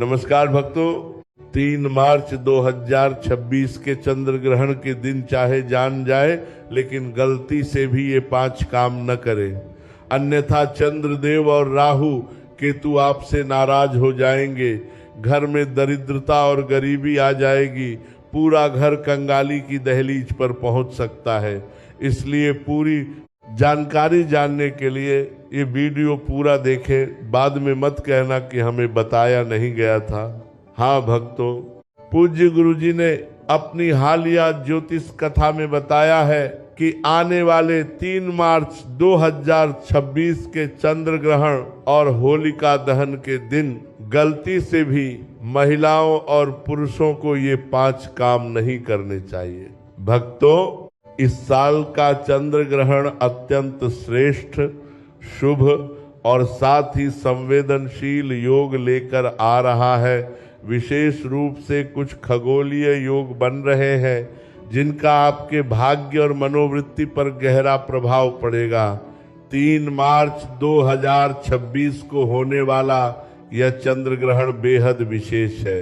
नमस्कार भक्तों, 3 मार्च 2026 के चंद्र ग्रहण के दिन चाहे जान जाए, लेकिन गलती से भी ये 5 काम न करें, अन्यथा चंद्रदेव और राहु केतु आपसे नाराज हो जाएंगे। घर में दरिद्रता और गरीबी आ जाएगी। पूरा घर कंगाली की दहलीज पर पहुंच सकता है। इसलिए पूरी जानकारी जानने के लिए ये वीडियो पूरा देखें। बाद में मत कहना कि हमें बताया नहीं गया था। हाँ भक्तों, पूज्य गुरुजी ने अपनी हालिया ज्योतिष कथा में बताया है कि आने वाले 3 मार्च 2026 के चंद्र ग्रहण और होलिका दहन के दिन गलती से भी महिलाओं और पुरुषों को ये 5 काम नहीं करने चाहिए। भक्तों, इस साल का चंद्र ग्रहण अत्यंत श्रेष्ठ, शुभ और साथ ही संवेदनशील योग लेकर आ रहा है। विशेष रूप से कुछ खगोलीय योग बन रहे हैं जिनका आपके भाग्य और मनोवृत्ति पर गहरा प्रभाव पड़ेगा। 3 मार्च 2026 को होने वाला यह चंद्र ग्रहण बेहद विशेष है।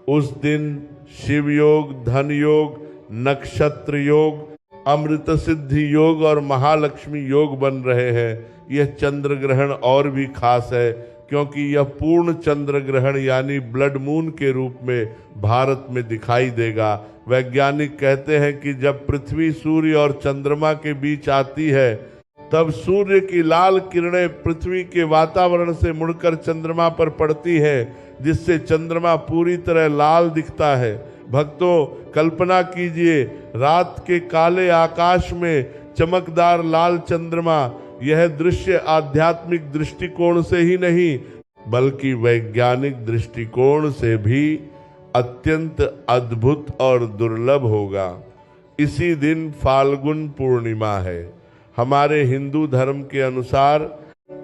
उस दिन शिव योग, धन योग, नक्षत्र योग, अमृत सिद्धि योग और महालक्ष्मी योग बन रहे हैं। यह चंद्र ग्रहण और भी खास है क्योंकि यह पूर्ण चंद्र ग्रहण यानी ब्लड मून के रूप में भारत में दिखाई देगा। वैज्ञानिक कहते हैं कि जब पृथ्वी, सूर्य और चंद्रमा के बीच आती है तब सूर्य की लाल किरणें पृथ्वी के वातावरण से मुड़कर चंद्रमा पर पड़ती है, जिससे चंद्रमा पूरी तरह लाल दिखता है। भक्तों, कल्पना कीजिए, रात के काले आकाश में चमकदार लाल चंद्रमा। यह दृश्य आध्यात्मिक दृष्टिकोण से ही नहीं बल्कि वैज्ञानिक दृष्टिकोण से भी अत्यंत अद्भुत और दुर्लभ होगा। इसी दिन फाल्गुन पूर्णिमा है। हमारे हिंदू धर्म के अनुसार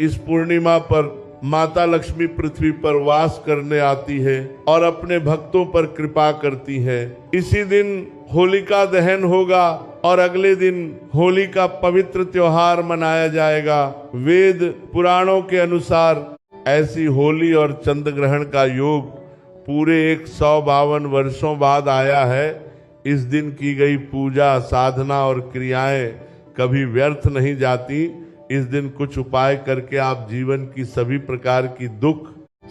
इस पूर्णिमा पर माता लक्ष्मी पृथ्वी पर वास करने आती है और अपने भक्तों पर कृपा करती है। इसी दिन होलिका दहन होगा और अगले दिन होली का पवित्र त्योहार मनाया जाएगा। वेद पुराणों के अनुसार ऐसी होली और चंद्र ग्रहण का योग पूरे 152 वर्षों बाद आया है। इस दिन की गई पूजा, साधना और क्रियाएं कभी व्यर्थ नहीं जाती। इस दिन कुछ उपाय करके आप जीवन की सभी प्रकार की दुख,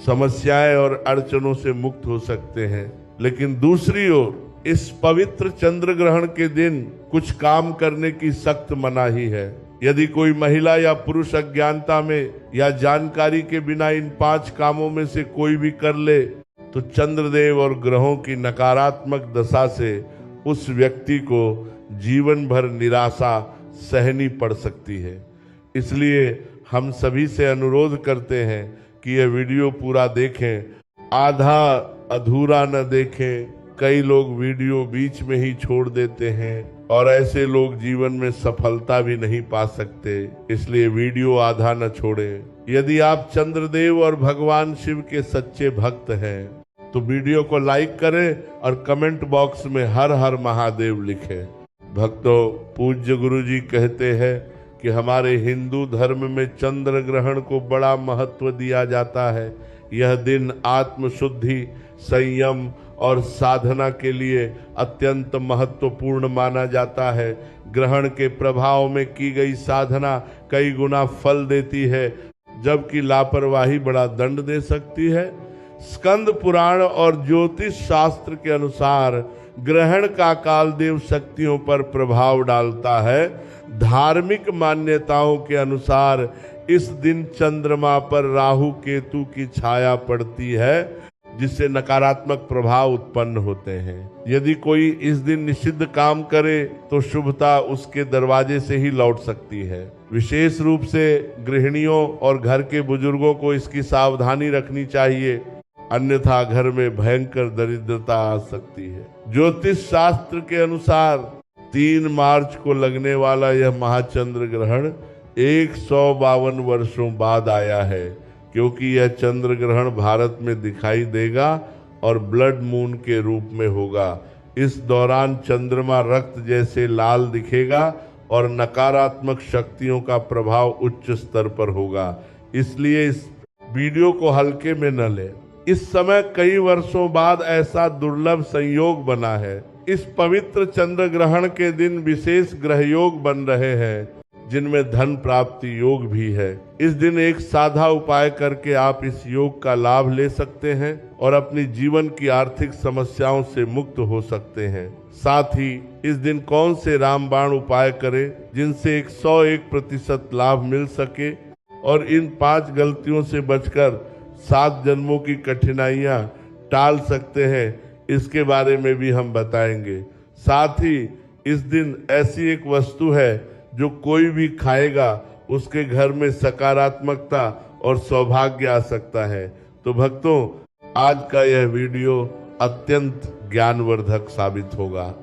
समस्याएं और अड़चनों से मुक्त हो सकते हैं। लेकिन दूसरी ओर इस पवित्र चंद्र ग्रहण के दिन कुछ काम करने की सख्त मनाही है। यदि कोई महिला या पुरुष अज्ञानता में या जानकारी के बिना इन 5 कामों में से कोई भी कर ले तो चंद्रदेव और ग्रहों की नकारात्मक दशा से उस व्यक्ति को जीवन भर निराशा सहनी पड़ सकती है। इसलिए हम सभी से अनुरोध करते हैं कि यह वीडियो पूरा देखें, आधा अधूरा न देखें। कई लोग वीडियो बीच में ही छोड़ देते हैं और ऐसे लोग जीवन में सफलता भी नहीं पा सकते। इसलिए वीडियो आधा न छोड़ें। यदि आप चंद्रदेव और भगवान शिव के सच्चे भक्त हैं तो वीडियो को लाइक करें और कमेंट बॉक्स में हर हर महादेव लिखें। भक्तों, पूज्य गुरुजी कहते हैं कि हमारे हिंदू धर्म में चंद्र ग्रहण को बड़ा महत्व दिया जाता है। यह दिन आत्मशुद्धि, संयम और साधना के लिए अत्यंत महत्वपूर्ण माना जाता है। ग्रहण के प्रभाव में की गई साधना कई गुना फल देती है, जबकि लापरवाही बड़ा दंड दे सकती है। स्कंद पुराण और ज्योतिष शास्त्र के अनुसार ग्रहण का काल देव शक्तियों पर प्रभाव डालता है। धार्मिक मान्यताओं के अनुसार इस दिन चंद्रमा पर राहु केतु की छाया पड़ती है, जिससे नकारात्मक प्रभाव उत्पन्न होते हैं। यदि कोई इस दिन निषिद्ध काम करे तो शुभता उसके दरवाजे से ही लौट सकती है। विशेष रूप से गृहिणियों और घर के बुजुर्गों को इसकी सावधानी रखनी चाहिए, अन्यथा घर में भयंकर दरिद्रता आ सकती है। ज्योतिष शास्त्र के अनुसार 3 मार्च को लगने वाला यह महाचंद्र ग्रहण 152 वर्षों बाद आया है, क्योंकि यह चंद्र ग्रहण भारत में दिखाई देगा और ब्लड मून के रूप में होगा। इस दौरान चंद्रमा रक्त जैसे लाल दिखेगा और नकारात्मक शक्तियों का प्रभाव उच्च स्तर पर होगा। इसलिए इस वीडियो को हल्के में न लें। इस समय कई वर्षों बाद ऐसा दुर्लभ संयोग बना है। इस पवित्र चंद्र ग्रहण के दिन विशेष ग्रह योग बन रहे हैं, जिनमें धन प्राप्ति योग भी है। इस दिन एक साधा उपाय करके आप इस योग का लाभ ले सकते हैं और अपनी जीवन की आर्थिक समस्याओं से मुक्त हो सकते हैं। साथ ही इस दिन कौन से रामबाण उपाय करें जिनसे 101% लाभ मिल सके और इन 5 गलतियों से बचकर 7 जन्मों की कठिनाइयां टाल सकते हैं, इसके बारे में भी हम बताएंगे। साथ ही इस दिन ऐसी एक वस्तु है जो कोई भी खाएगा उसके घर में सकारात्मकता और सौभाग्य आ सकता है। तो भक्तों, आज का यह वीडियो अत्यंत ज्ञानवर्धक साबित होगा,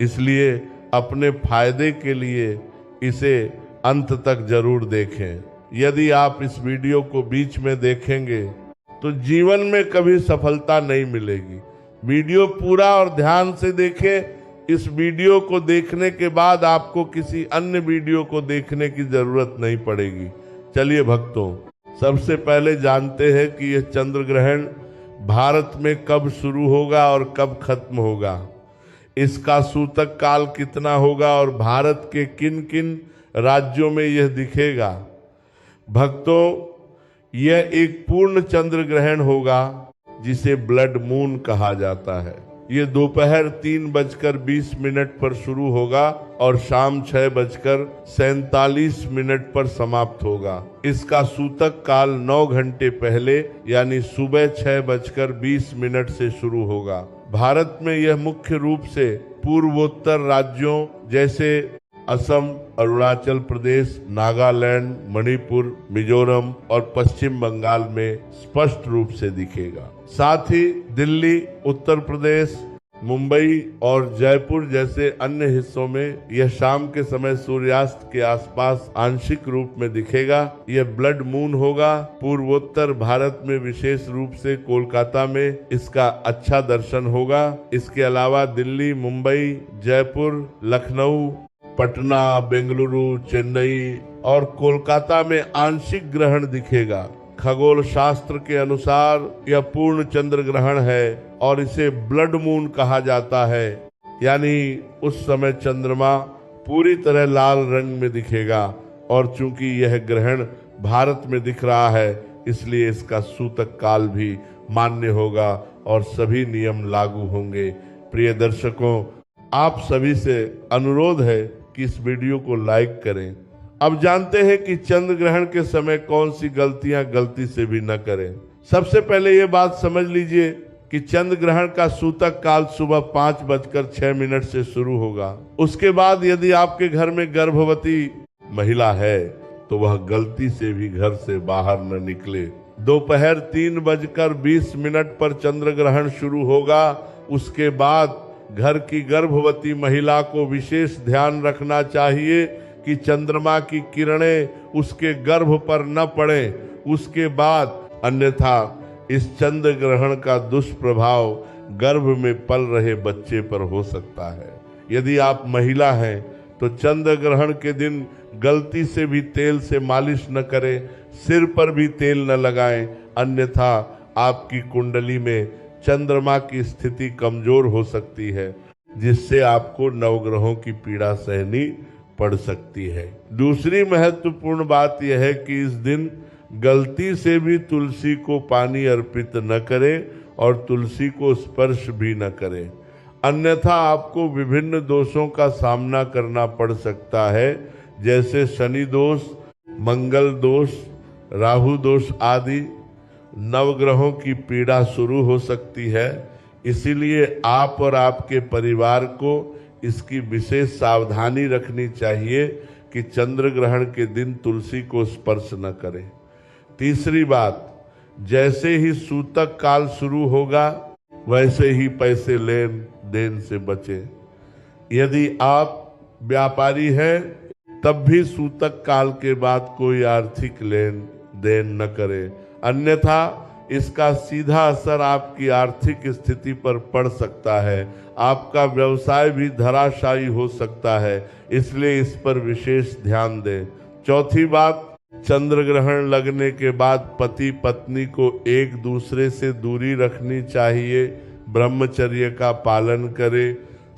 इसलिए अपने फायदे के लिए इसे अंत तक जरूर देखें। यदि आप इस वीडियो को बीच में देखेंगे तो जीवन में कभी सफलता नहीं मिलेगी। वीडियो पूरा और ध्यान से देखें। इस वीडियो को देखने के बाद आपको किसी अन्य वीडियो को देखने की जरूरत नहीं पड़ेगी। चलिए भक्तों, सबसे पहले जानते हैं कि यह चंद्र ग्रहण भारत में कब शुरू होगा और कब खत्म होगा। इसका सूतक काल कितना होगा और भारत के किन किन राज्यों में यह दिखेगा। भक्तों, यह एक पूर्ण चंद्र ग्रहण होगा जिसे ब्लड मून कहा जाता है। ये दोपहर 3:20 पर शुरू होगा और शाम 6:47 पर समाप्त होगा। इसका सूतक काल 9 घंटे पहले यानी सुबह 6:20 से शुरू होगा। भारत में यह मुख्य रूप से पूर्वोत्तर राज्यों जैसे असम, अरुणाचल प्रदेश, नागालैंड, मणिपुर, मिजोरम और पश्चिम बंगाल में स्पष्ट रूप से दिखेगा। साथ ही दिल्ली, उत्तर प्रदेश, मुंबई और जयपुर जैसे अन्य हिस्सों में यह शाम के समय सूर्यास्त के आसपास आंशिक रूप में दिखेगा। यह ब्लड मून होगा। पूर्वोत्तर भारत में विशेष रूप से कोलकाता में इसका अच्छा दर्शन होगा। इसके अलावा दिल्ली, मुंबई, जयपुर, लखनऊ, पटना, बेंगलुरु, चेन्नई और कोलकाता में आंशिक ग्रहण दिखेगा। खगोल शास्त्र के अनुसार यह पूर्ण चंद्र ग्रहण है और इसे ब्लड मून कहा जाता है, यानी उस समय चंद्रमा पूरी तरह लाल रंग में दिखेगा। और चूंकि यह ग्रहण भारत में दिख रहा है, इसलिए इसका सूतक काल भी मान्य होगा और सभी नियम लागू होंगे। प्रिय दर्शकों, आप सभी से अनुरोध है कि इस वीडियो को लाइक करें। अब जानते हैं कि चंद्र ग्रहण के समय कौन सी गलतियां गलती से भी न करें। सबसे पहले ये बात समझ लीजिए कि चंद्र ग्रहण का सूतक काल सुबह 5:06 से शुरू होगा। उसके बाद यदि आपके घर में गर्भवती महिला है तो वह गलती से भी घर से बाहर न निकले। दोपहर 3:20 पर चंद्र ग्रहण शुरू होगा। उसके बाद घर की गर्भवती महिला को विशेष ध्यान रखना चाहिए कि चंद्रमा की किरणें उसके गर्भ पर न पड़े। उसके बाद अन्यथा इस चंद्र ग्रहण का दुष्प्रभाव गर्भ में पल रहे बच्चे पर हो सकता है। यदि आप महिला हैं तो चंद्र ग्रहण के दिन गलती से भी तेल से मालिश न करें, सिर पर भी तेल न लगाएं, अन्यथा आपकी कुंडली में चंद्रमा की स्थिति कमजोर हो सकती है, जिससे आपको नवग्रहों की पीड़ा सहनी पड़ सकती है। दूसरी महत्वपूर्ण बात यह है कि इस दिन गलती से भी तुलसी को पानी अर्पित न करें और तुलसी को स्पर्श भी न करें, अन्यथा आपको विभिन्न दोषों का सामना करना पड़ सकता है, जैसे शनि दोष, मंगल दोष, राहु दोष आदि। नवग्रहों की पीड़ा शुरू हो सकती है, इसीलिए आप और आपके परिवार को इसकी विशेष सावधानी रखनी चाहिए कि चंद्र ग्रहण के दिन तुलसी को स्पर्श न करें। तीसरी बात, जैसे ही सूतक काल शुरू होगा वैसे ही पैसे लेन देन से बचें। यदि आप व्यापारी हैं तब भी सूतक काल के बाद कोई आर्थिक लेन देन न करें, अन्यथा इसका सीधा असर आपकी आर्थिक स्थिति पर पड़ सकता है। आपका व्यवसाय भी धराशायी हो सकता है, इसलिए इस पर विशेष ध्यान दें। चौथी बात, चंद्र ग्रहण लगने के बाद पति पत्नी को एक दूसरे से दूरी रखनी चाहिए, ब्रह्मचर्य का पालन करे।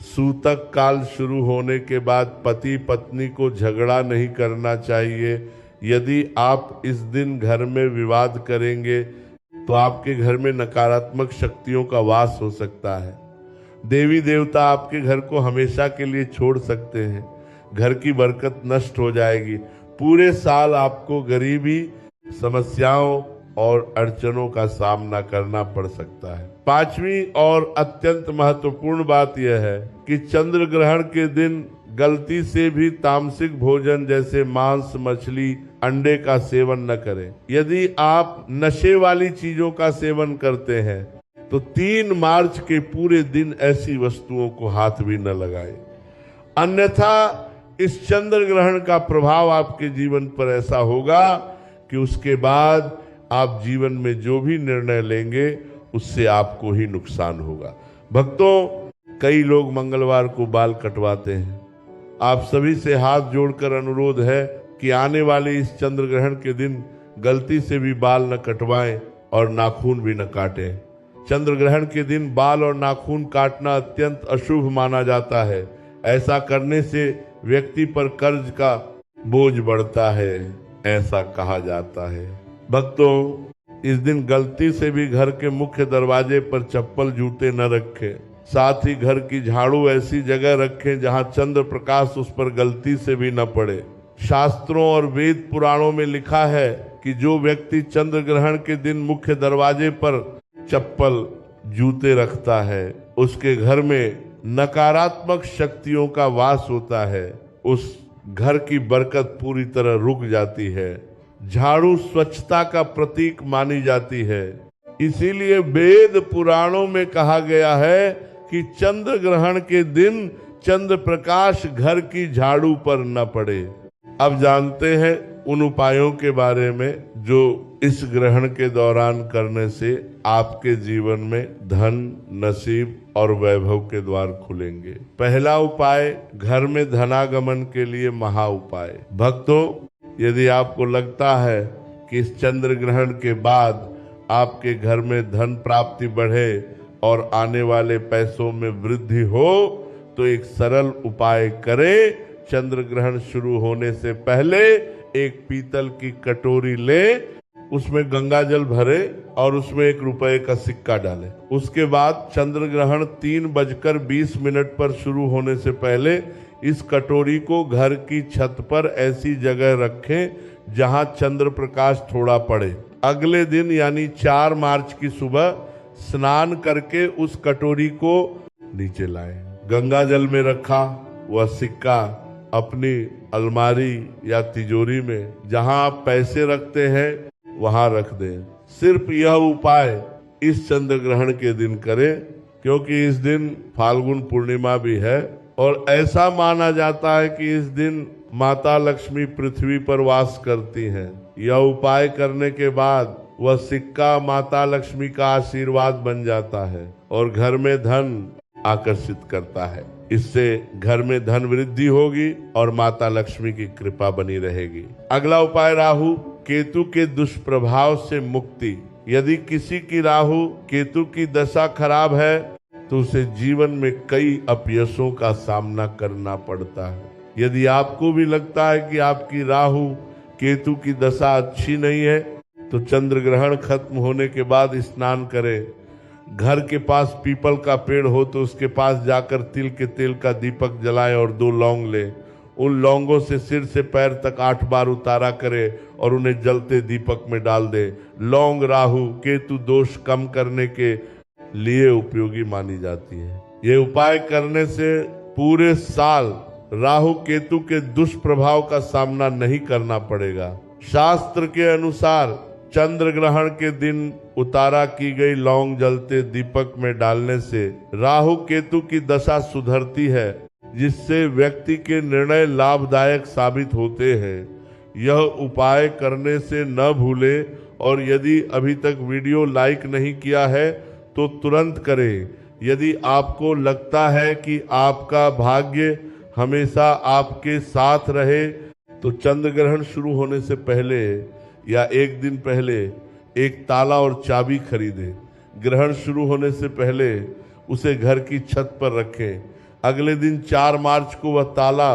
सूतक काल शुरू होने के बाद पति पत्नी को झगड़ा नहीं करना चाहिए। यदि आप इस दिन घर में विवाद करेंगे तो आपके घर में नकारात्मक शक्तियों का वास हो सकता है। देवी देवता आपके घर को हमेशा के लिए छोड़ सकते हैं। घर की बरकत नष्ट हो जाएगी। पूरे साल आपको गरीबी, समस्याओं और अड़चनों का सामना करना पड़ सकता है। पांचवी और अत्यंत महत्वपूर्ण बात यह है कि चंद्र ग्रहण के दिन गलती से भी तामसिक भोजन जैसे मांस, मछली, अंडे का सेवन न करें। यदि आप नशे वाली चीजों का सेवन करते हैं तो 3 मार्च के पूरे दिन ऐसी वस्तुओं को हाथ भी न लगाएं। अन्यथा इस चंद्र ग्रहण का प्रभाव आपके जीवन पर ऐसा होगा कि उसके बाद आप जीवन में जो भी निर्णय लेंगे उससे आपको ही नुकसान होगा। भक्तों, कई लोग मंगलवार को बाल कटवाते हैं। आप सभी से हाथ जोड़कर अनुरोध है कि आने वाले इस चंद्र ग्रहण के दिन गलती से भी बाल न कटवाएं और नाखून भी न काटें। चंद्र ग्रहण के दिन बाल और नाखून काटना अत्यंत अशुभ माना जाता है। ऐसा करने से व्यक्ति पर कर्ज का बोझ बढ़ता है, ऐसा कहा जाता है। भक्तों, इस दिन गलती से भी घर के मुख्य दरवाजे पर चप्पल, जूते न रखें। साथ ही घर की झाड़ू ऐसी जगह रखें जहां चंद्र प्रकाश उस पर गलती से भी न पड़े। शास्त्रों और वेद पुराणों में लिखा है कि जो व्यक्ति चंद्र ग्रहण के दिन मुख्य दरवाजे पर चप्पल, जूते रखता है उसके घर में नकारात्मक शक्तियों का वास होता है। उस घर की बरकत पूरी तरह रुक जाती है। झाड़ू स्वच्छता का प्रतीक मानी जाती है। इसीलिए वेद पुराणों में कहा गया है कि चंद्र ग्रहण के दिन चंद्र प्रकाश घर की झाड़ू पर न पड़े। अब जानते हैं उन उपायों के बारे में जो इस ग्रहण के दौरान करने से आपके जीवन में धन, नसीब और वैभव के द्वार खुलेंगे। पहला उपाय, घर में धनागमन के लिए महा उपाय। भक्तों, यदि आपको लगता है कि इस चंद्र ग्रहण के बाद आपके घर में धन प्राप्ति बढ़े और आने वाले पैसों में वृद्धि हो तो एक सरल उपाय करें। चंद्र ग्रहण शुरू होने से पहले एक पीतल की कटोरी ले, उसमें गंगा जल भरे और उसमें 1 रुपए का सिक्का डालें। उसके बाद चंद्र ग्रहण 3:20 पर शुरू होने से पहले इस कटोरी को घर की छत पर ऐसी जगह रखें जहां चंद्र प्रकाश थोड़ा पड़े। अगले दिन यानी 4 मार्च की सुबह स्नान करके उस कटोरी को नीचे लाएं। गंगा जल में रखा वह सिक्का अपनी अलमारी या तिजोरी में, जहां आप पैसे रखते हैं वहां रख दें। सिर्फ यह उपाय इस चंद्र ग्रहण के दिन करें, क्योंकि इस दिन फाल्गुन पूर्णिमा भी है और ऐसा माना जाता है कि इस दिन माता लक्ष्मी पृथ्वी पर वास करती हैं। यह उपाय करने के बाद वह सिक्का माता लक्ष्मी का आशीर्वाद बन जाता है और घर में धन आकर्षित करता है। इससे घर में धन वृद्धि होगी और माता लक्ष्मी की कृपा बनी रहेगी। अगला उपाय, राहु केतु के दुष्प्रभाव से मुक्ति। यदि किसी की राहु केतु की दशा खराब है तो उसे जीवन में कई अपयशों का सामना करना पड़ता है। यदि आपको भी लगता है कि आपकी राहु केतु की दशा अच्छी नहीं है तो चंद्र ग्रहण खत्म होने के बाद स्नान करें। घर के पास पीपल का पेड़ हो तो उसके पास जाकर तिल के तेल का दीपक जलाएं और 2 लौंग लें। उन लौंगों से सिर से पैर तक 8 बार उतारा करें और उन्हें जलते दीपक में डाल दें। लौंग राहु केतु दोष कम करने के लिए उपयोगी मानी जाती है। ये उपाय करने से पूरे साल राहु केतु के दुष्प्रभाव का सामना नहीं करना पड़ेगा। शास्त्र के अनुसार चंद्र ग्रहण के दिन उतारा की गई लौंग जलते दीपक में डालने से राहु केतु की दशा सुधरती है, जिससे व्यक्ति के निर्णय लाभदायक साबित होते हैं। यह उपाय करने से न भूले और यदि अभी तक वीडियो लाइक नहीं किया है तो तुरंत करें। यदि आपको लगता है कि आपका भाग्य हमेशा आपके साथ रहे तो चंद्र ग्रहण शुरू होने से पहले या एक दिन पहले एक ताला और चाबी खरीदें। ग्रहण शुरू होने से पहले उसे घर की छत पर रखें। अगले दिन 4 मार्च को वह ताला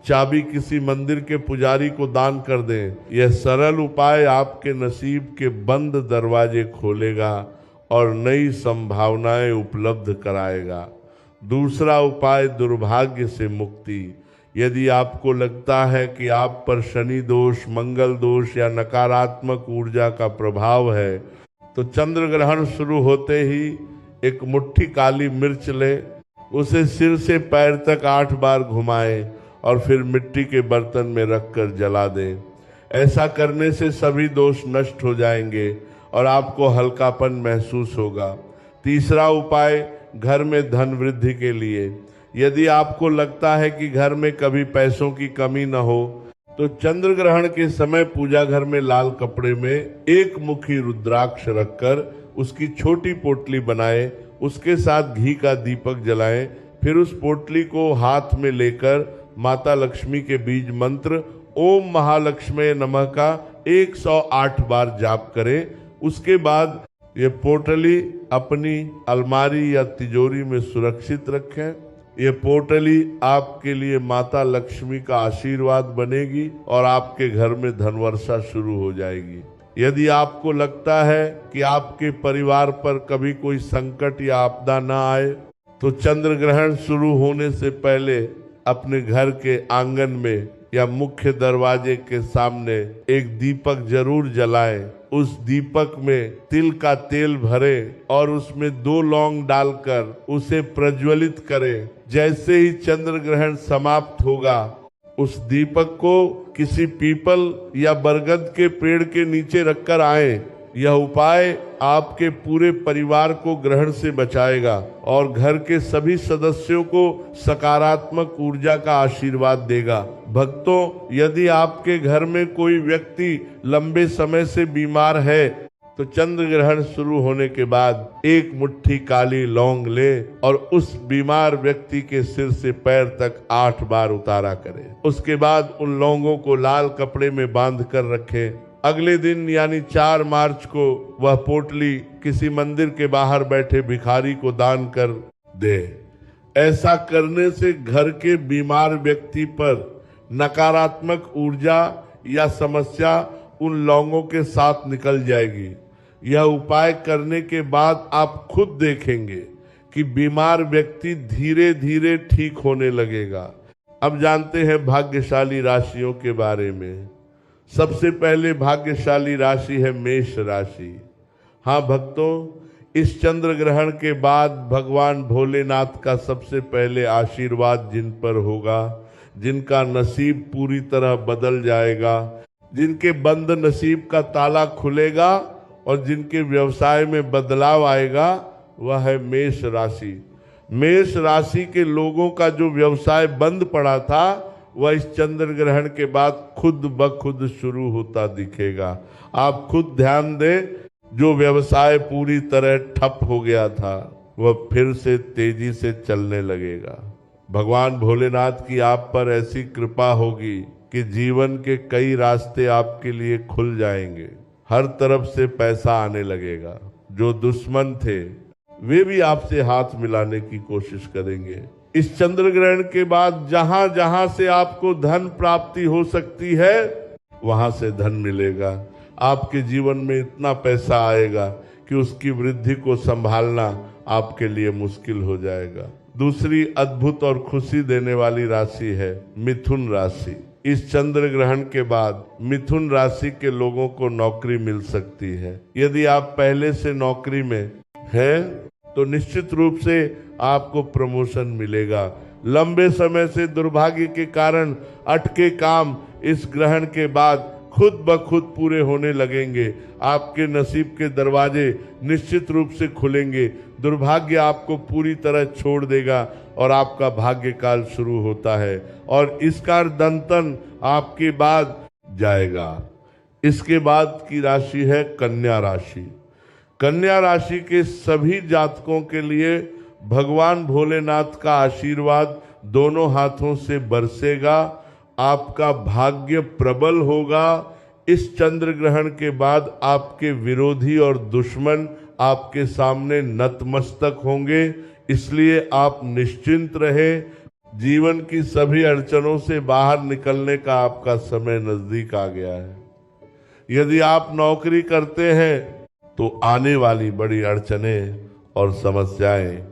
चाबी किसी मंदिर के पुजारी को दान कर दें। यह सरल उपाय आपके नसीब के बंद दरवाजे खोलेगा और नई संभावनाएं उपलब्ध कराएगा। दूसरा उपाय, दुर्भाग्य से मुक्ति। यदि आपको लगता है कि आप पर शनि दोष, मंगल दोष या नकारात्मक ऊर्जा का प्रभाव है, तो चंद्र ग्रहण शुरू होते ही एक मुट्ठी काली मिर्च लें, उसे सिर से पैर तक 8 बार घुमाएं और फिर मिट्टी के बर्तन में रखकर जला दें। ऐसा करने से सभी दोष नष्ट हो जाएंगे और आपको हल्कापन महसूस होगा। तीसरा उपाय, घर में धन वृद्धि के लिए। यदि आपको लगता है कि घर में कभी पैसों की कमी न हो, तो चंद्र ग्रहण के समय पूजा घर में लाल कपड़े में एक मुखी रुद्राक्ष रखकर उसकी छोटी पोटली बनाएं, उसके साथ घी का दीपक जलाएं, फिर उस पोटली को हाथ में लेकर माता लक्ष्मी के बीज मंत्र ओम महालक्ष्मी नमः का 108 बार जाप करें। उसके बाद ये पोटली अपनी अलमारी या तिजोरी में सुरक्षित रखें। ये पोटली आपके लिए माता लक्ष्मी का आशीर्वाद बनेगी और आपके घर में धनवर्षा शुरू हो जाएगी। यदि आपको लगता है कि आपके परिवार पर कभी कोई संकट या आपदा न आए, तो चंद्र ग्रहण शुरू होने से पहले अपने घर के आंगन में या मुख्य दरवाजे के सामने एक दीपक जरूर जलाएं। उस दीपक में तिल का तेल भरें और उसमें 2 लौंग डालकर उसे प्रज्वलित करें। जैसे ही चंद्र ग्रहण समाप्त होगा, उस दीपक को किसी पीपल या बरगद के पेड़ के नीचे रखकर आए। यह उपाय आपके पूरे परिवार को ग्रहण से बचाएगा और घर के सभी सदस्यों को सकारात्मक ऊर्जा का आशीर्वाद देगा। भक्तों, यदि आपके घर में कोई व्यक्ति लंबे समय से बीमार है, तो चंद्र ग्रहण शुरू होने के बाद एक मुट्ठी काली लौंग ले और उस बीमार व्यक्ति के सिर से पैर तक 8 बार उतारा करें। उसके बाद उन लौंगों को लाल कपड़े में बांध कर रखें। अगले दिन यानी 4 मार्च को वह पोटली किसी मंदिर के बाहर बैठे भिखारी को दान कर दे। ऐसा करने से घर के बीमार व्यक्ति पर नकारात्मक ऊर्जा या समस्या उन लौंगों के साथ निकल जाएगी। यह उपाय करने के बाद आप खुद देखेंगे कि बीमार व्यक्ति धीरे धीरे ठीक होने लगेगा। अब जानते हैं भाग्यशाली राशियों के बारे में। सबसे पहले भाग्यशाली राशि है मेष राशि। हाँ भक्तों, इस चंद्र ग्रहण के बाद भगवान भोलेनाथ का सबसे पहले आशीर्वाद जिन पर होगा, जिनका नसीब पूरी तरह बदल जाएगा, जिनके बंद नसीब का ताला खुलेगा और जिनके व्यवसाय में बदलाव आएगा, वह है मेष राशि। मेष राशि के लोगों का जो व्यवसाय बंद पड़ा था, वह इस चंद्र ग्रहण के बाद खुद ब खुद शुरू होता दिखेगा। आप खुद ध्यान दें, जो व्यवसाय पूरी तरह ठप हो गया था, वह फिर से तेजी से चलने लगेगा। भगवान भोलेनाथ की आप पर ऐसी कृपा होगी कि जीवन के कई रास्ते आपके लिए खुल जाएंगे। हर तरफ से पैसा आने लगेगा। जो दुश्मन थे, वे भी आपसे हाथ मिलाने की कोशिश करेंगे। इस चंद्र ग्रहण के बाद जहां जहां से आपको धन प्राप्ति हो सकती है, वहां से धन मिलेगा। आपके जीवन में इतना पैसा आएगा कि उसकी वृद्धि को संभालना आपके लिए मुश्किल हो जाएगा। दूसरी अद्भुत और खुशी देने वाली राशि है मिथुन राशि। इस चंद्र ग्रहण के बाद मिथुन राशि के लोगों को नौकरी मिल सकती है। यदि आप पहले से नौकरी में हैं, तो निश्चित रूप से आपको प्रमोशन मिलेगा। लंबे समय से दुर्भाग्य के कारण अटके काम इस ग्रहण के बाद खुद ब खुद पूरे होने लगेंगे। आपके नसीब के दरवाजे निश्चित रूप से खुलेंगे। दुर्भाग्य आपको पूरी तरह छोड़ देगा और आपका भाग्य काल शुरू होता है और इसका दंतन आपके बाद जाएगा। इसके बाद की राशि है कन्या राशि। कन्या राशि के सभी जातकों के लिए भगवान भोलेनाथ का आशीर्वाद दोनों हाथों से बरसेगा आपका भाग्य प्रबल होगा। इस चंद्र ग्रहण के बाद आपके विरोधी और दुश्मन आपके सामने नतमस्तक होंगे, इसलिए आप निश्चिंत रहे। जीवन की सभी अड़चनों से बाहर निकलने का आपका समय नजदीक आ गया है। यदि आप नौकरी करते हैं तो आने वाली बड़ी अड़चनें और समस्याएं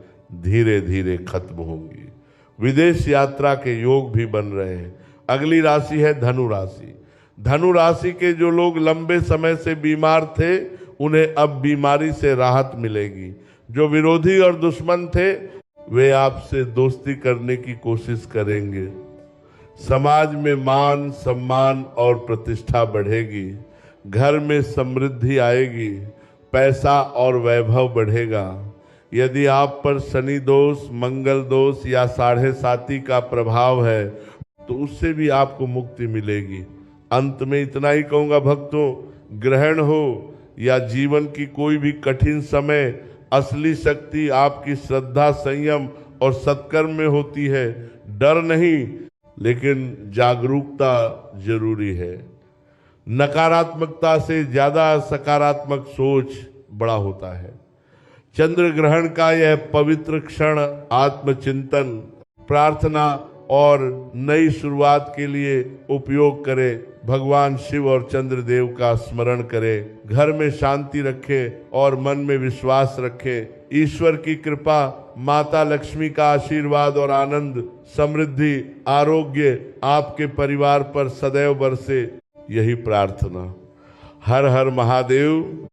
धीरे धीरे खत्म होंगी। विदेश यात्रा के योग भी बन रहे हैं। अगली राशि है धनु राशि। धनु राशि के जो लोग लंबे समय से बीमार थे, उन्हें अब बीमारी से राहत मिलेगी। जो विरोधी और दुश्मन थे, वे आपसे दोस्ती करने की कोशिश करेंगे। समाज में मान, सम्मान और प्रतिष्ठा बढ़ेगी। घर में समृद्धि आएगी। पैसा और वैभव बढ़ेगा। यदि आप पर शनि दोष, मंगल दोष या 7.5 का प्रभाव है, तो उससे भी आपको मुक्ति मिलेगी। अंत में इतना ही कहूंगा भक्तों, ग्रहण हो या जीवन की कोई भी कठिन समय, असली शक्ति आपकी श्रद्धा, संयम और सत्कर्म में होती है। डर नहीं, लेकिन जागरूकता जरूरी है। नकारात्मकता से ज्यादा सकारात्मक सोच बड़ा होता है। चंद्र ग्रहण का यह पवित्र क्षण आत्मचिंतन, प्रार्थना और नई शुरुआत के लिए उपयोग करें। भगवान शिव और चंद्रदेव का स्मरण करें। घर में शांति रखें और मन में विश्वास रखें। ईश्वर की कृपा, माता लक्ष्मी का आशीर्वाद और आनंद, समृद्धि, आरोग्य आपके परिवार पर सदैव बरसे, यही प्रार्थना। हर हर महादेव।